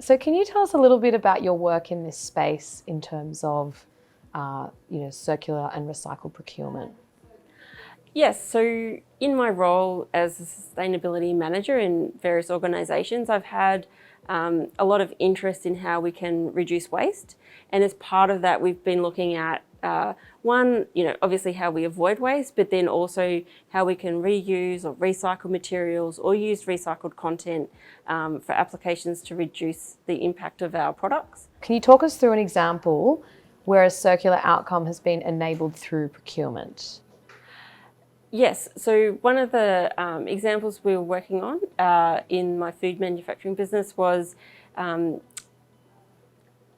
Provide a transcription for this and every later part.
So can you tell us a little bit about your work in this space in terms of circular and recycled procurement? Yes, so in my role as a sustainability manager in various organisations, I've had a lot of interest in how we can reduce waste. And as part of that, we've been looking at obviously how we avoid waste, but then also how we can reuse or recycle materials or use recycled content for applications to reduce the impact of our products. Can you talk us through an example where a circular outcome has been enabled through procurement? Yes, so one of the examples we were working on in my food manufacturing business was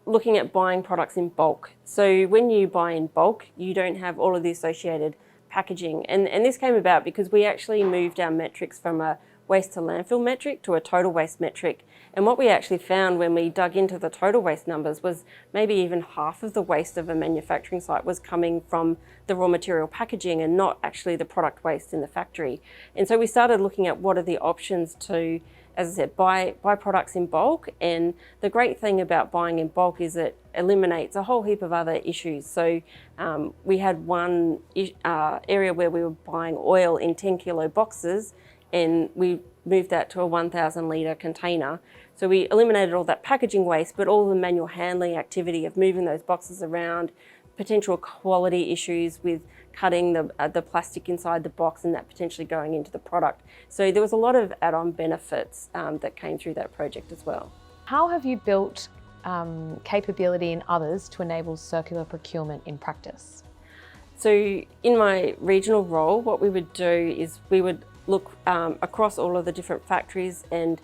looking at buying products in bulk. So when you buy in bulk, you don't have all of the associated packaging. And this came about because we actually moved our metrics from a waste to landfill metric to a total waste metric. And what we actually found when we dug into the total waste numbers was maybe even half of the waste of a manufacturing site was coming from the raw material packaging and not actually the product waste in the factory. And so we started looking at what are the options to, as I said, buy products in bulk. And the great thing about buying in bulk is it eliminates a whole heap of other issues. So we had one area where we were buying oil in 10 kilo boxes, and we moved that to a 1,000 litre container. So we eliminated all that packaging waste, but all the manual handling activity of moving those boxes around, potential quality issues with cutting the plastic inside the box and that potentially going into the product. So there was a lot of add-on benefits that came through that project as well. How have you built capability in others to enable circular procurement in practice? So in my regional role, what we would do is we would look across all of the different factories and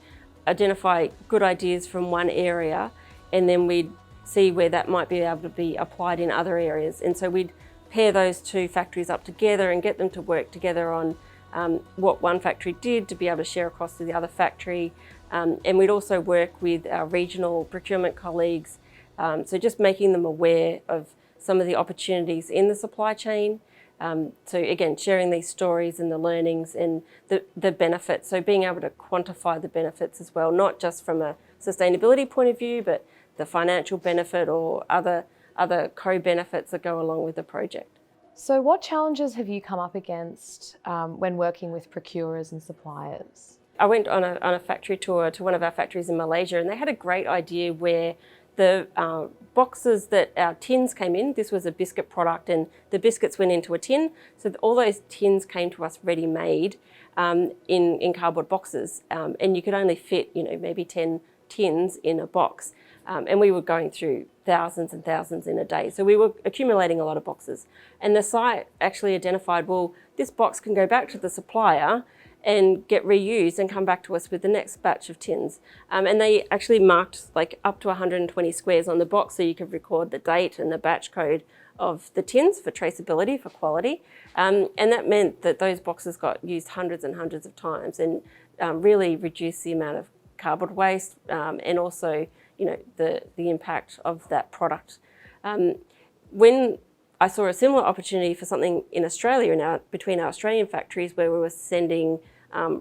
identify good ideas from one area, and then we'd see where that might be able to be applied in other areas. And so we'd pair those two factories up together and get them to work together on what one factory did to be able to share across to the other factory. And we'd also work with our regional procurement colleagues, so just making them aware of some of the opportunities in the supply chain. So again, sharing these stories and the learnings and the benefits. So being able to quantify the benefits as well, not just from a sustainability point of view, but the financial benefit or other co-benefits that go along with the project. So what challenges have you come up against when working with procurers and suppliers? I went on a factory tour to one of our factories in Malaysia, and they had a great idea where the boxes that our tins came in, this was a biscuit product, and the biscuits went into a tin. So all those tins came to us ready-made in cardboard boxes, and you could only fit, maybe 10 tins in a box. And we were going through thousands and thousands in a day. So we were accumulating a lot of boxes. And the site actually identified, well, this box can go back to the supplier and get reused and come back to us with the next batch of tins. And they actually marked like up to 120 squares on the box so you could record the date and the batch code of the tins for traceability, for quality. And that meant that those boxes got used hundreds and hundreds of times and really reduced the amount of cardboard waste and also the impact of that product. When I saw a similar opportunity for something in Australia, between our Australian factories, where we were sending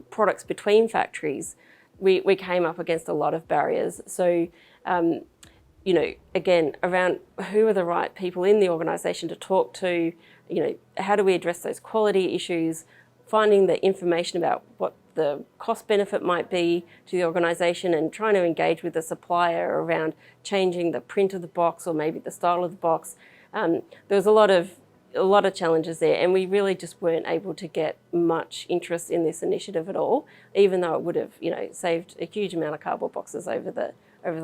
products between factories, we came up against a lot of barriers. So, again, around who are the right people in the organisation to talk to, how do we address those quality issues, finding the information about what the cost benefit might be to the organisation and trying to engage with the supplier around changing the print of the box or maybe the style of the box. There was a lot of challenges there, and we really just weren't able to get much interest in this initiative at all, even though it would have, saved a huge amount of cardboard boxes over the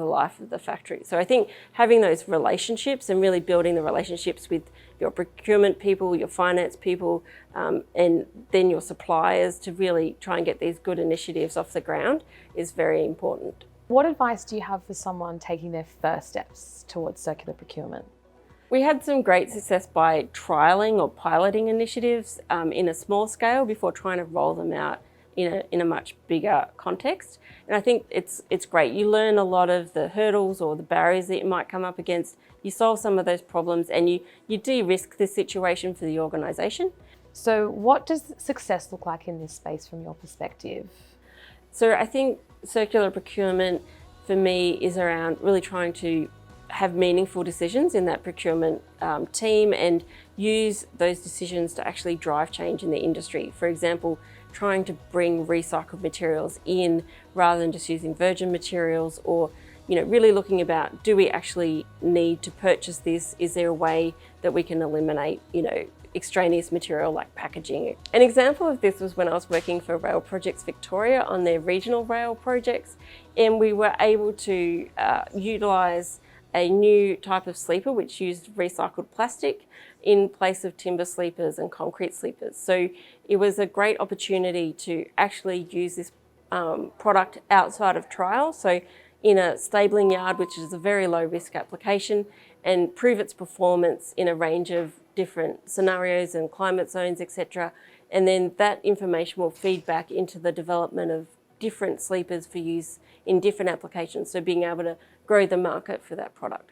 life of the factory. So I think having those relationships and really building the relationships with your procurement people, your finance people, and then your suppliers to really try and get these good initiatives off the ground is very important. What advice do you have for someone taking their first steps towards circular procurement? We had some great success by trialling or piloting initiatives in a small scale before trying to roll them out in a much bigger context. And I think it's great. You learn a lot of the hurdles or the barriers that you might come up against. You solve some of those problems and you de-risk the situation for the organisation. So what does success look like in this space from your perspective? So I think circular procurement for me is around really trying to have meaningful decisions in that procurement team and use those decisions to actually drive change in the industry. For example, trying to bring recycled materials in rather than just using virgin materials, or really looking about, do we actually need to purchase this? Is there a way that we can eliminate extraneous material like packaging? An example of this was when I was working for Rail Projects Victoria on their regional rail projects, and we were able to utilise a new type of sleeper which used recycled plastic in place of timber sleepers and concrete sleepers. So it was a great opportunity to actually use this product outside of trial, so in a stabling yard, which is a very low risk application, and prove its performance in a range of different scenarios and climate zones, etc. And then that information will feed back into the development of different sleepers for use in different applications, so being able to grow the market for that product.